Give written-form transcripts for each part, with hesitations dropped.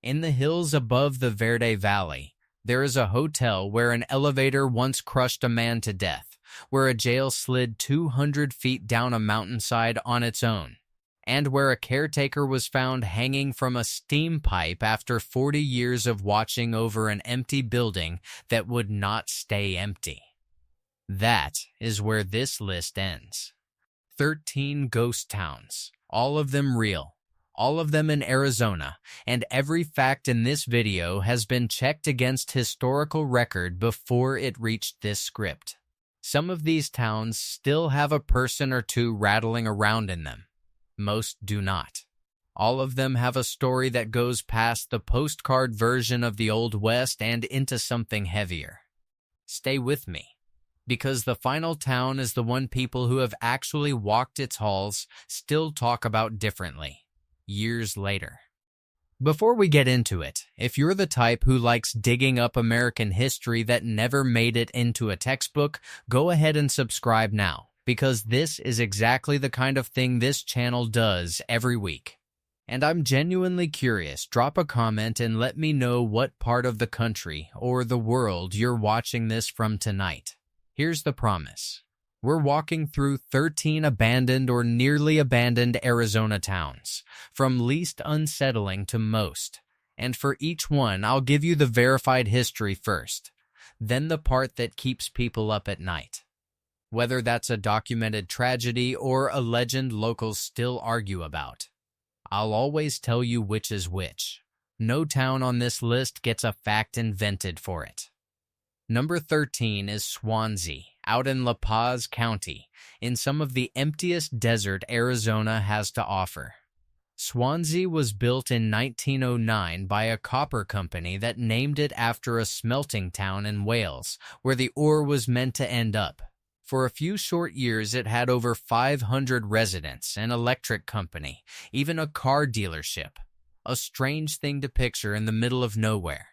In the hills above the Verde Valley, there is a hotel where an elevator once crushed a man to death, where a jail slid 200 feet down a mountainside on its own, and where a caretaker was found hanging from a steam pipe after 40 years of watching over an empty building that would not stay empty. That is where this list ends. 13 ghost towns, all of them real, all of them in Arizona, and every fact in this video has been checked against historical record before it reached this script. Some of these towns still have a person or two rattling around in them. Most do not. All of them have a story that goes past the postcard version of the Old West and into something heavier. Stay with me, because the final town is the one people who have actually walked its halls still talk about differently, years later. Before we get into it, if you're the type who likes digging up American history that never made it into a textbook, go ahead and subscribe now, because this is exactly the kind of thing this channel does every week. And I'm genuinely curious. Drop a comment and let me know what part of the country or the world you're watching this from tonight. Here's the promise. We're walking through 13 abandoned or nearly abandoned Arizona towns, from least unsettling to most. And for each one, I'll give you the verified history first, then the part that keeps people up at night. Whether that's a documented tragedy or a legend locals still argue about, I'll always tell you which is which. No town on this list gets a fact invented for it. Number 13 is Swansea, out in La Paz County, in some of the emptiest desert Arizona has to offer. Swansea was built in 1909 by a copper company that named it after a smelting town in Wales, where the ore was meant to end up. For a few short years, it had over 500 residents, an electric company, even a car dealership. A strange thing to picture in the middle of nowhere.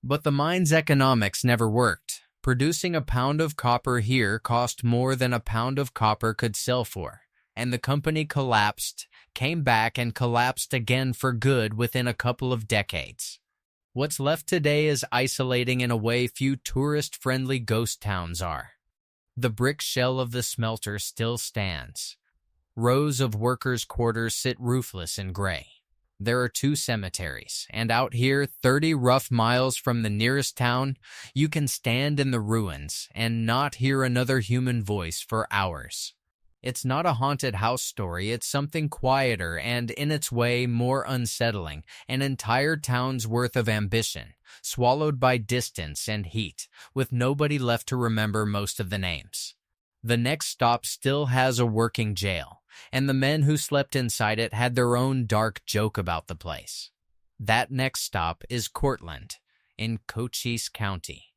But the mine's economics never worked. Producing a pound of copper here cost more than a pound of copper could sell for, and the company collapsed, came back, and collapsed again for good within a couple of decades. What's left today is isolating in a way few tourist-friendly ghost towns are. The brick shell of the smelter still stands. Rows of workers' quarters sit roofless and gray. There are 2 cemeteries, and out here, 30 rough miles from the nearest town, you can stand in the ruins and not hear another human voice for hours. It's not a haunted house story, it's something quieter and, in its way, more unsettling, an entire town's worth of ambition, swallowed by distance and heat, with nobody left to remember most of the names. The next stop still has a working jail, and the men who slept inside it had their own dark joke about the place. That next stop is Courtland, in Cochise County,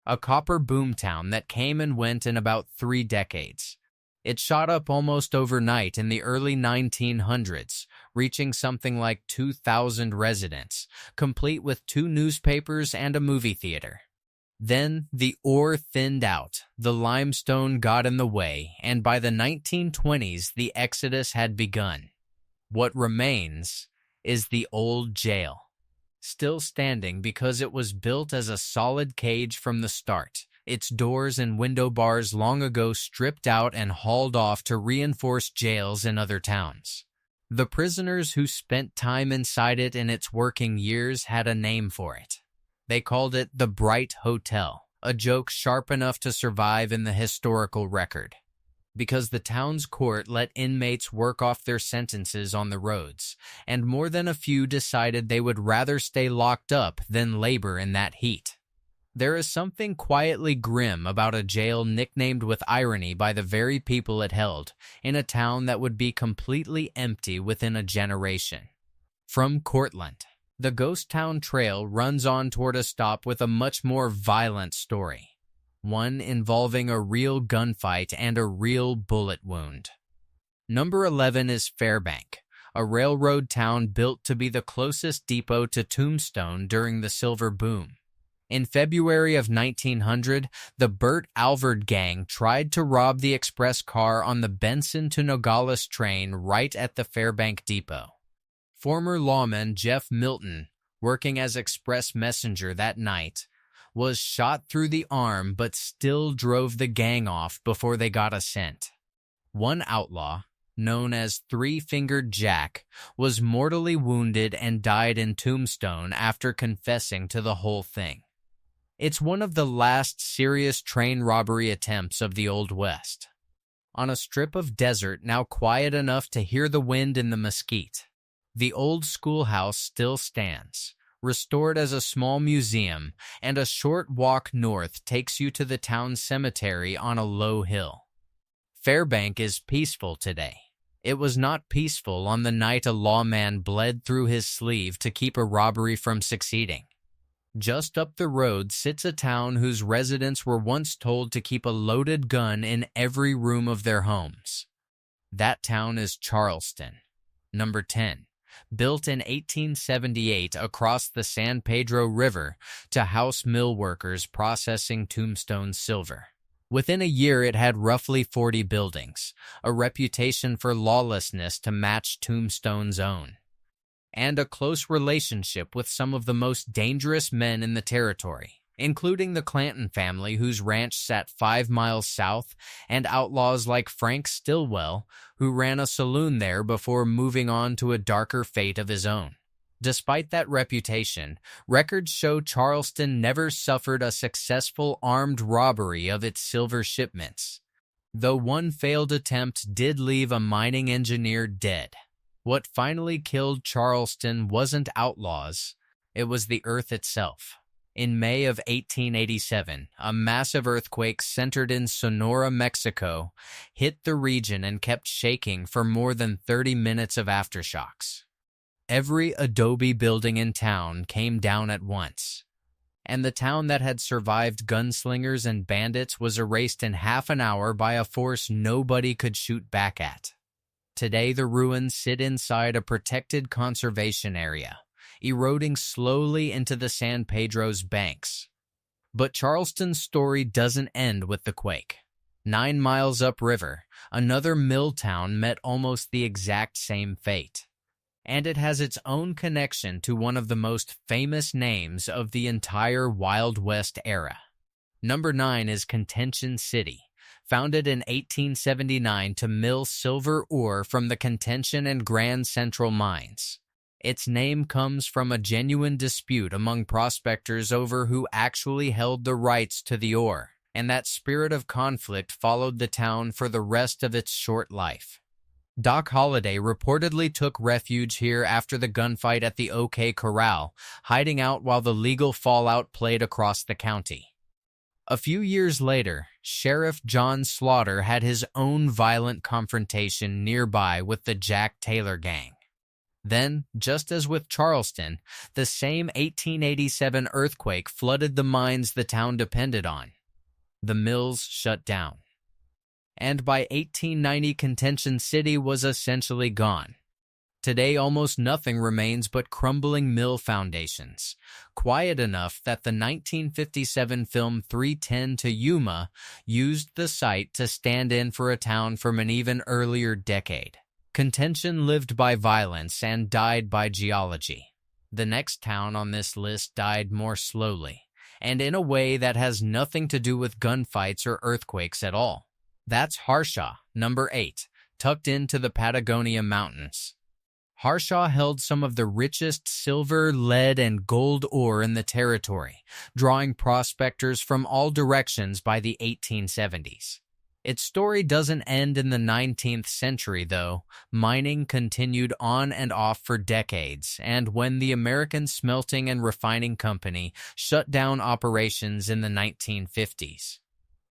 a copper boomtown that came and went in about 3 decades. It shot up almost overnight in the early 1900s, reaching something like 2,000 residents, complete with 2 newspapers and a movie theater. Then the ore thinned out, the limestone got in the way, and by the 1920s the exodus had begun. What remains is the old jail, still standing because it was built as a solid cage from the start, its doors and window bars long ago stripped out and hauled off to reinforce jails in other towns. The prisoners who spent time inside it in its working years had a name for it. They called it the Bright Hotel, a joke sharp enough to survive in the historical record. Because the town's court let inmates work off their sentences on the roads, and more than a few decided they would rather stay locked up than labor in that heat. There is something quietly grim about a jail nicknamed with irony by the very people it held, in a town that would be completely empty within a generation. From Courtland, the Ghost Town Trail runs on toward a stop with a much more violent story, one involving a real gunfight and a real bullet wound. Number 11 is Fairbank, a railroad town built to be the closest depot to Tombstone during the Silver Boom. In February of 1900, the Burt Alvord gang tried to rob the express car on the Benson to Nogales train right at the Fairbank depot. Former lawman Jeff Milton working as express messenger that night, was shot through the arm but still drove the gang off before they got a scent. One outlaw, known as Three-Fingered Jack, was mortally wounded and died in Tombstone after confessing to the whole thing. It's one of the last serious train robbery attempts of the Old West. On a strip of desert now quiet enough to hear the wind in the mesquite, the old schoolhouse still stands, restored as a small museum, and a short walk north takes you to the town's cemetery on a low hill. Fairbank is peaceful today. It was not peaceful on the night a lawman bled through his sleeve to keep a robbery from succeeding. Just up the road sits a town whose residents were once told to keep a loaded gun in every room of their homes. That town is Charleston. Number 10. Built in 1878 across the San Pedro River to house mill workers processing Tombstone silver. Within a year, it had roughly 40 buildings, a reputation for lawlessness to match Tombstone's own, and a close relationship with some of the most dangerous men in the territory, including the Clanton family whose ranch sat 5 miles south, and outlaws like Frank Stillwell, who ran a saloon there before moving on to a darker fate of his own. Despite that reputation, records show Charleston never suffered a successful armed robbery of its silver shipments, though one failed attempt did leave a mining engineer dead. What finally killed Charleston wasn't outlaws, it was the earth itself. In May of 1887, a massive earthquake centered in Sonora, Mexico, hit the region and kept shaking for more than 30 minutes of aftershocks. Every adobe building in town came down at once, and the town that had survived gunslingers and bandits was erased in half an hour by a force nobody could shoot back at. Today, the ruins sit inside a protected conservation area, eroding slowly into the San Pedro's banks. But Charleston's story doesn't end with the quake. 9 miles upriver, another mill town met almost the exact same fate. And it has its own connection to one of the most famous names of the entire Wild West era. Number 9 is Contention City, founded in 1879 to mill silver ore from the Contention and Grand Central mines. Its name comes from a genuine dispute among prospectors over who actually held the rights to the ore, and that spirit of conflict followed the town for the rest of its short life. Doc Holliday reportedly took refuge here after the gunfight at the OK Corral, hiding out while the legal fallout played across the county. A few years later, Sheriff John Slaughter had his own violent confrontation nearby with the Jack Taylor gang. Then, just as with Charleston, the same 1887 earthquake flooded the mines the town depended on. The mills shut down. And by 1890, Contention City was essentially gone. Today, almost nothing remains but crumbling mill foundations, quiet enough that the 1957 film 3:10 to Yuma used the site to stand in for a town from an even earlier decade. Contention lived by violence and died by geology. The next town on this list died more slowly, and in a way that has nothing to do with gunfights or earthquakes at all. That's Harshaw, number 8, tucked into the Patagonia Mountains. Harshaw held some of the richest silver, lead, and gold ore in the territory, drawing prospectors from all directions by the 1870s. Its story doesn't end in the 19th century, though. Mining continued on and off for decades, and when the American Smelting and Refining Company shut down operations in the 1950s,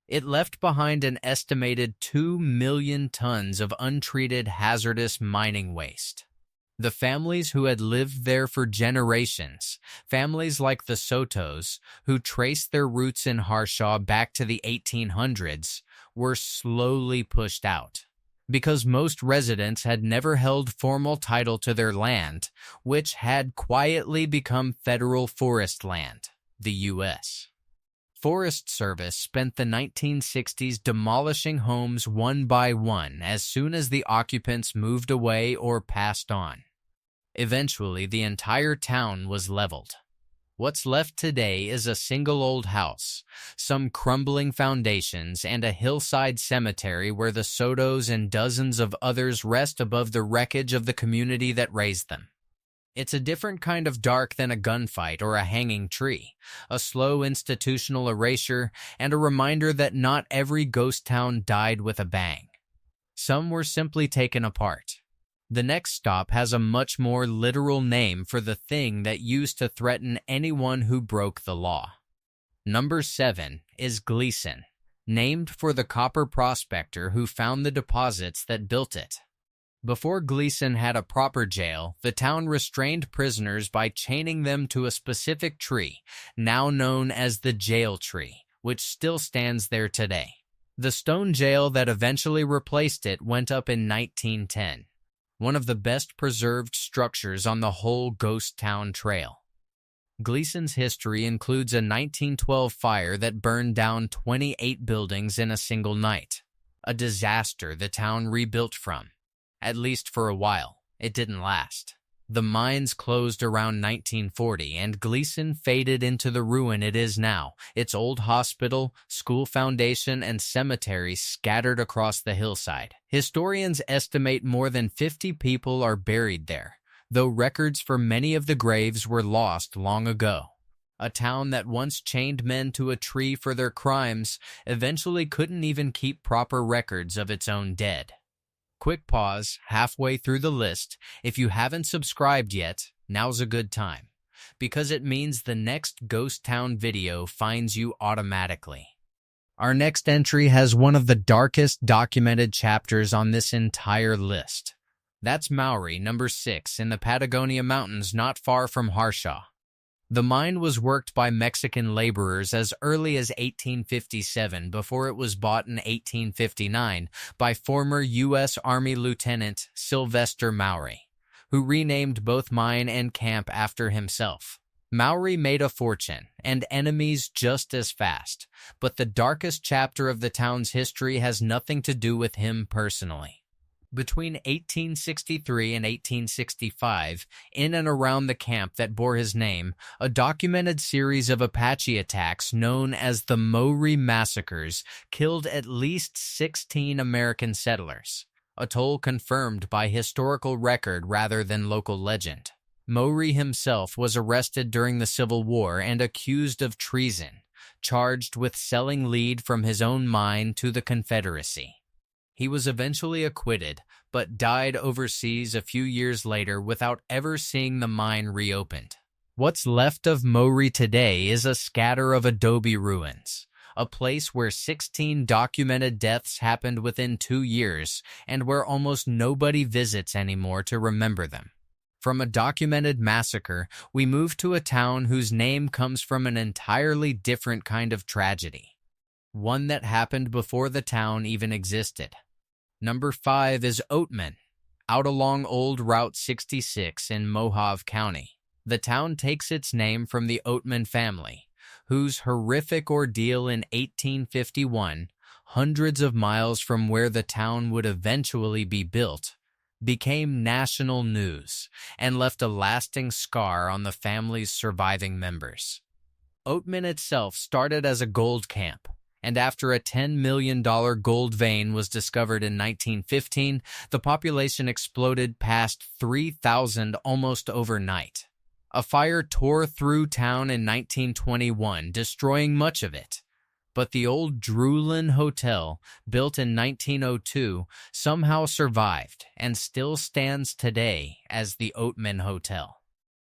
it left behind an estimated 2 million tons of untreated hazardous mining waste. The families who had lived there for generations, families like the Sotos, who traced their roots in Harshaw back to the 1800s, were slowly pushed out, because most residents had never held formal title to their land, which had quietly become federal forest land, the U.S. Forest Service spent the 1960s demolishing homes one by one as soon as the occupants moved away or passed on. Eventually, the entire town was leveled. What's left today is a single old house, some crumbling foundations, and a hillside cemetery where the Sotos and dozens of others rest above the wreckage of the community that raised them. It's a different kind of dark than a gunfight or a hanging tree, a slow institutional erasure, and a reminder that not every ghost town died with a bang. Some were simply taken apart. The next stop has a much more literal name for the thing that used to threaten anyone who broke the law. Number 7 is Gleason, named for the copper prospector who found the deposits that built it. Before Gleason had a proper jail, the town restrained prisoners by chaining them to a specific tree, now known as the jail tree, which still stands there today. The stone jail that eventually replaced it went up in 1910. One of the best preserved structures on the whole ghost town trail. Gleason's history includes a 1912 fire that burned down 28 buildings in a single night. A disaster the town rebuilt from. At least for a while. It didn't last. The mines closed around 1940 and Gleason faded into the ruin it is now, its old hospital, school foundation, and cemetery scattered across the hillside. Historians estimate more than 50 people are buried there, though records for many of the graves were lost long ago. A town that once chained men to a tree for their crimes eventually couldn't even keep proper records of its own dead. Quick pause, halfway through the list. If you haven't subscribed yet, now's a good time, because it means the next Ghost Town video finds you automatically. Our next entry has one of the darkest documented chapters on this entire list. That's Mauri, number 6, in the Patagonia Mountains not far from Harshaw. The mine was worked by Mexican laborers as early as 1857 before it was bought in 1859 by former U.S. Army Lieutenant Sylvester Mauri, who renamed both mine and camp after himself. Mauri made a fortune, and enemies just as fast, but the darkest chapter of the town's history has nothing to do with him personally. Between 1863 and 1865, in and around the camp that bore his name, a documented series of Apache attacks known as the Mauri massacres killed at least 16 American settlers, a toll confirmed by historical record rather than local legend. Mauri himself was arrested during the Civil War and accused of treason, charged with selling lead from his own mine to the Confederacy. He was eventually acquitted, but died overseas a few years later without ever seeing the mine reopened. What's left of Mauri today is a scatter of adobe ruins, a place where 16 documented deaths happened within 2 years and where almost nobody visits anymore to remember them. From a documented massacre, we move to a town whose name comes from an entirely different kind of tragedy. One that happened before the town even existed. Number 5 is Oatman, out along Old Route 66 in Mohave County. The town takes its name from the Oatman family, whose horrific ordeal in 1851, hundreds of miles from where the town would eventually be built, became national news and left a lasting scar on the family's surviving members. Oatman itself started as a gold camp, and after a $10 million gold vein was discovered in 1915, the population exploded past 3,000 almost overnight. A fire tore through town in 1921, destroying much of it. But the old Drewlin Hotel, built in 1902, somehow survived and still stands today as the Oatman Hotel.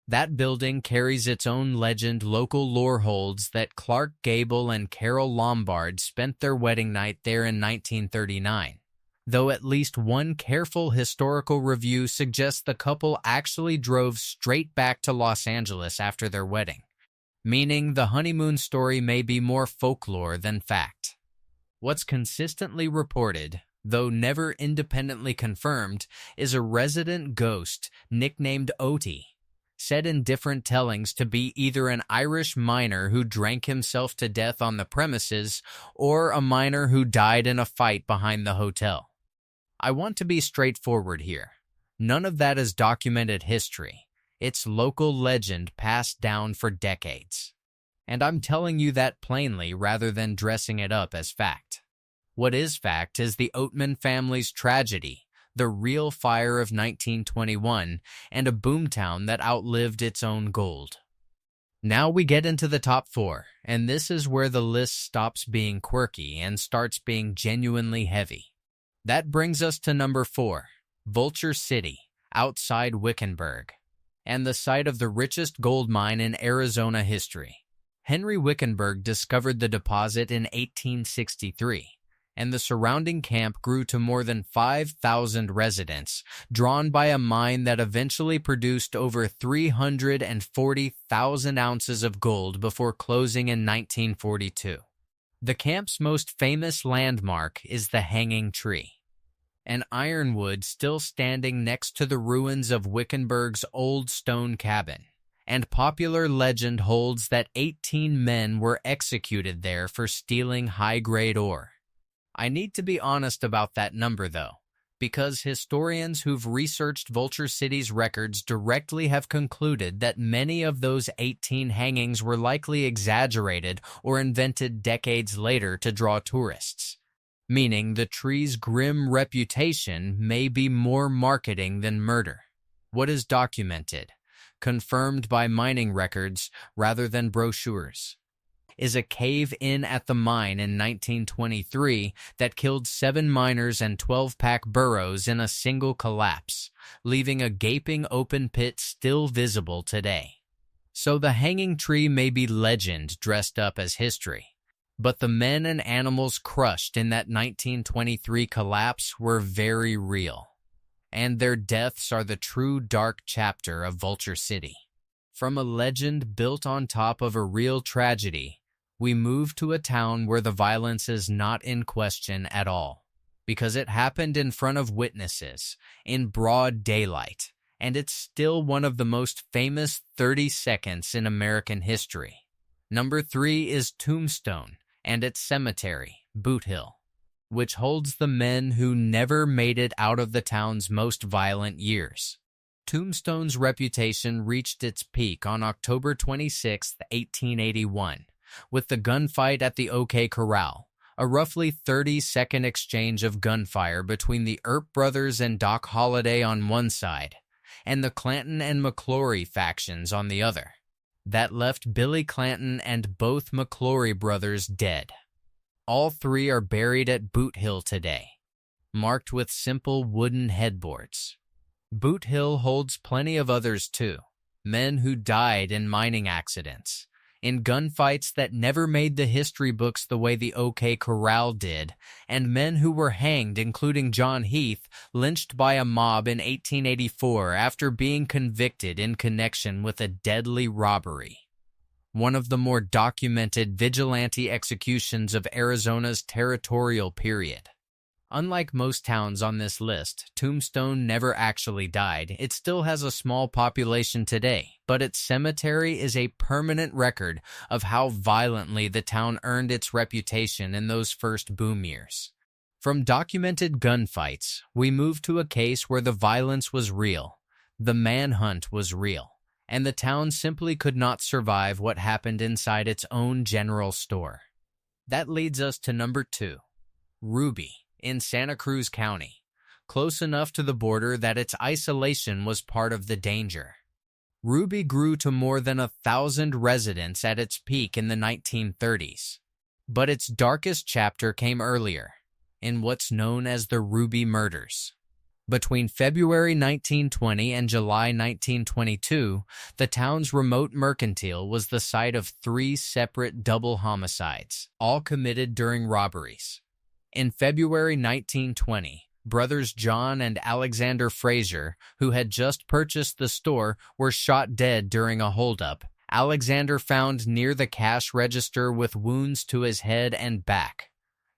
That building carries its own legend. Local lore holds that Clark Gable and Carol Lombard spent their wedding night there in 1939, though at least one careful historical review suggests the couple actually drove straight back to Los Angeles after their wedding, meaning the honeymoon story may be more folklore than fact. What's consistently reported, though never independently confirmed, is a resident ghost nicknamed Oaty, said in different tellings to be either an Irish miner who drank himself to death on the premises or a miner who died in a fight behind the hotel. I want to be straightforward here. None of that is documented history. It's local legend passed down for decades. And I'm telling you that plainly rather than dressing it up as fact. What is fact is the Oatman family's tragedy, the real fire of 1921, and a boomtown that outlived its own gold. Now we get into the top 4, and this is where the list stops being quirky and starts being genuinely heavy. That brings us to number 4, Vulture City, outside Wickenburg, and the site of the richest gold mine in Arizona history. Henry Wickenburg discovered the deposit in 1863, and the surrounding camp grew to more than 5,000 residents, drawn by a mine that eventually produced over 340,000 ounces of gold before closing in 1942. The camp's most famous landmark is the Hanging Tree, an ironwood still standing next to the ruins of Wickenburg's old stone cabin, and popular legend holds that 18 men were executed there for stealing high-grade ore. I need to be honest about that number, though, because historians who've researched Vulture City's records directly have concluded that many of those 18 hangings were likely exaggerated or invented decades later to draw tourists, meaning the tree's grim reputation may be more marketing than murder. What is documented, confirmed by mining records rather than brochures, is a cave-in at the mine in 1923 that killed 7 miners and 12-pack burros in a single collapse, leaving a gaping open pit still visible today. So the Hanging Tree may be legend dressed up as history, but the men and animals crushed in that 1923 collapse were very real, and their deaths are the true dark chapter of Vulture City. From a legend built on top of a real tragedy, we move to a town where the violence is not in question at all, because it happened in front of witnesses, in broad daylight, and it's still one of the most famous 30 seconds in American history. Number 3 is Tombstone and its cemetery, Boot Hill, which holds the men who never made it out of the town's most violent years. Tombstone's reputation reached its peak on October 26, 1881, with the gunfight at the OK Corral, a roughly 30-second exchange of gunfire between the Earp brothers and Doc Holliday on one side, and the Clanton and McClory factions on the other. That left Billy Clanton and both McClory brothers dead. All 3 are buried at Boot Hill today, marked with simple wooden headboards. Boot Hill holds plenty of others too, men who died in mining accidents, in gunfights that never made the history books the way the OK Corral did, and men who were hanged, including John Heath, lynched by a mob in 1884 after being convicted in connection with a deadly robbery. One of the more documented vigilante executions of Arizona's territorial period. Unlike most towns on this list, Tombstone never actually died. It still has a small population today, but its cemetery is a permanent record of how violently the town earned its reputation in those first boom years. From documented gunfights, we move to a case where the violence was real, the manhunt was real, and the town simply could not survive what happened inside its own general store. That leads us to number 2, Ruby, in Santa Cruz County, close enough to the border that its isolation was part of the danger. Ruby grew to more than 1,000 residents at its peak in the 1930s, but its darkest chapter came earlier, in what's known as the Ruby Murders. Between February 1920 and July 1922, the town's remote mercantile was the site of 3 separate double homicides, all committed during robberies. In February 1920, brothers John and Alexander Frazier, who had just purchased the store, were shot dead during a holdup. Alexander found near the cash register with wounds to his head and back,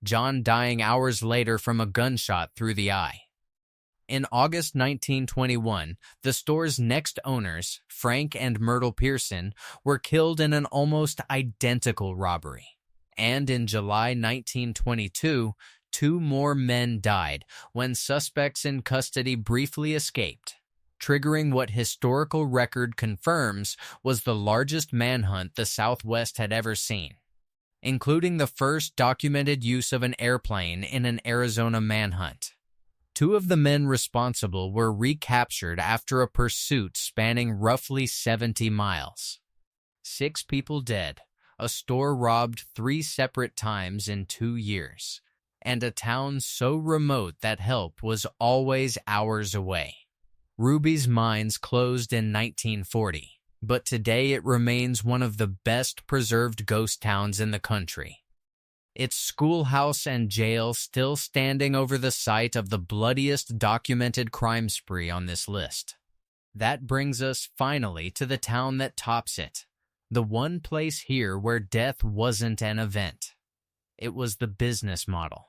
John dying hours later from a gunshot through the eye. In August 1921, the store's next owners, Frank and Myrtle Pearson, were killed in an almost identical robbery. And in July 1922, 2 more men died when suspects in custody briefly escaped. triggering what historical record confirms was the largest manhunt the Southwest had ever seen, including the first documented use of an airplane in an Arizona manhunt. 2 of the men responsible were recaptured after a pursuit spanning roughly 70 miles. 6 people dead, a store robbed 3 separate times in 2 years, and a town so remote that help was always hours away. Ruby's mines closed in 1940, but today it remains one of the best preserved ghost towns in the country. Its schoolhouse and jail still standing over the site of the bloodiest documented crime spree on this list. That brings us finally to the town that tops it, the one place here where death wasn't an event. It was the business model.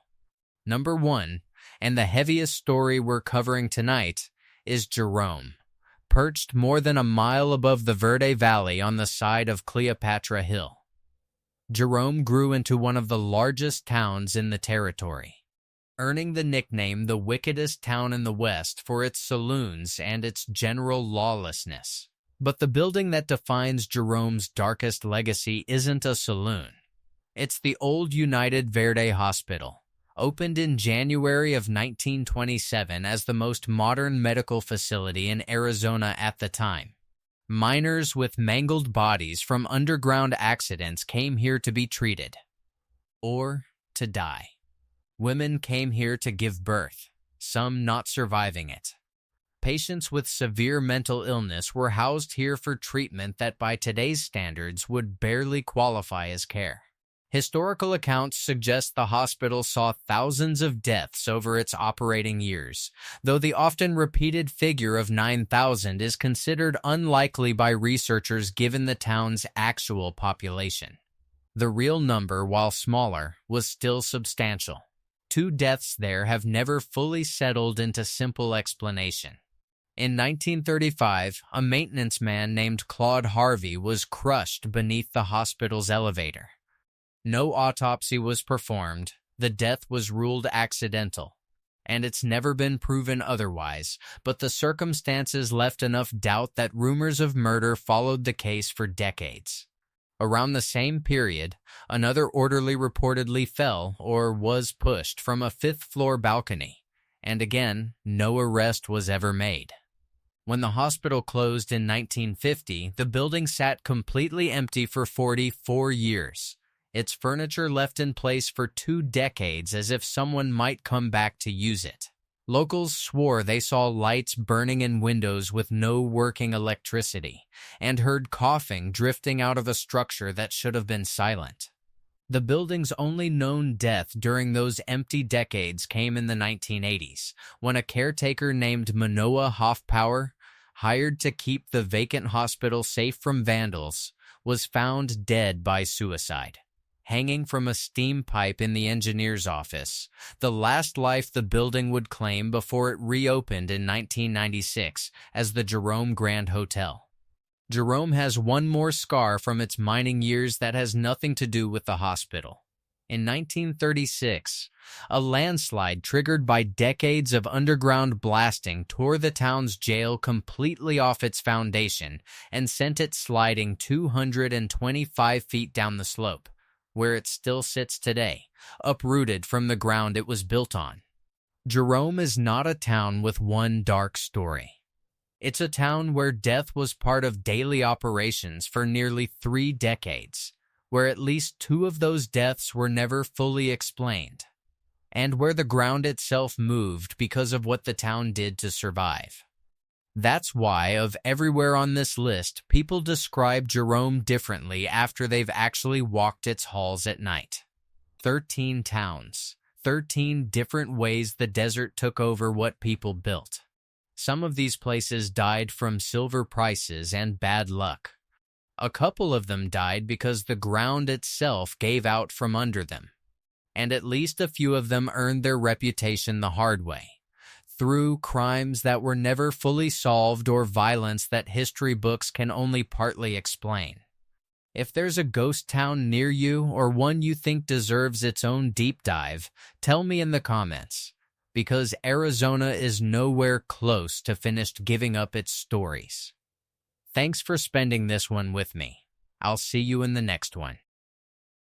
Number 1, and the heaviest story we're covering tonight, is Jerome, perched more than a mile above the Verde Valley on the side of Cleopatra Hill. Jerome grew into one of the largest towns in the territory, earning the nickname the wickedest town in the West for its saloons and its general lawlessness. But the building that defines Jerome's darkest legacy isn't a saloon. It's the old United Verde Hospital, opened in January of 1927 as the most modern medical facility in Arizona at the time. Miners with mangled bodies from underground accidents came here to be treated, or to die. Women came here to give birth, some not surviving it. Patients with severe mental illness were housed here for treatment that by today's standards would barely qualify as care. Historical accounts suggest the hospital saw thousands of deaths over its operating years, though the often repeated figure of 9,000 is considered unlikely by researchers given the town's actual population. The real number, while smaller, was still substantial. 2 deaths there have never fully settled into simple explanation. In 1935, a maintenance man named Claude Harvey was crushed beneath the hospital's elevator. No autopsy was performed, the death was ruled accidental, and it's never been proven otherwise, but the circumstances left enough doubt that rumors of murder followed the case for decades. Around the same period, another orderly reportedly fell or was pushed from a 5th-floor balcony, and again, no arrest was ever made. When the hospital closed in 1950, the building sat completely empty for 44 years. Its furniture left in place for 2 decades as if someone might come back to use it. Locals swore they saw lights burning in windows with no working electricity, and heard coughing drifting out of a structure that should have been silent. The building's only known death during those empty decades came in the 1980s, when a caretaker named Manoah Hoffpower, hired to keep the vacant hospital safe from vandals, was found dead by suicide, hanging from a steam pipe in the engineer's office, the last life the building would claim before it reopened in 1996 as the Jerome Grand Hotel. Jerome has one more scar from its mining years that has nothing to do with the hospital. In 1936, a landslide triggered by decades of underground blasting tore the town's jail completely off its foundation and sent it sliding 225 feet down the slope, where it still sits today, uprooted from the ground it was built on. Jerome is not a town with one dark story. It's a town where death was part of daily operations for nearly 3 decades, where at least 2 of those deaths were never fully explained, and where the ground itself moved because of what the town did to survive. That's why, of everywhere on this list, people describe Jerome differently after they've actually walked its halls at night. 13 towns, 13 different ways the desert took over what people built. Some of these places died from silver prices and bad luck. A couple of them died because the ground itself gave out from under them. And at least a few of them earned their reputation the hard way, through crimes that were never fully solved or violence that history books can only partly explain. If there's a ghost town near you or one you think deserves its own deep dive, tell me in the comments. because Arizona is nowhere close to finished giving up its stories. Thanks for spending this one with me. I'll see you in the next one.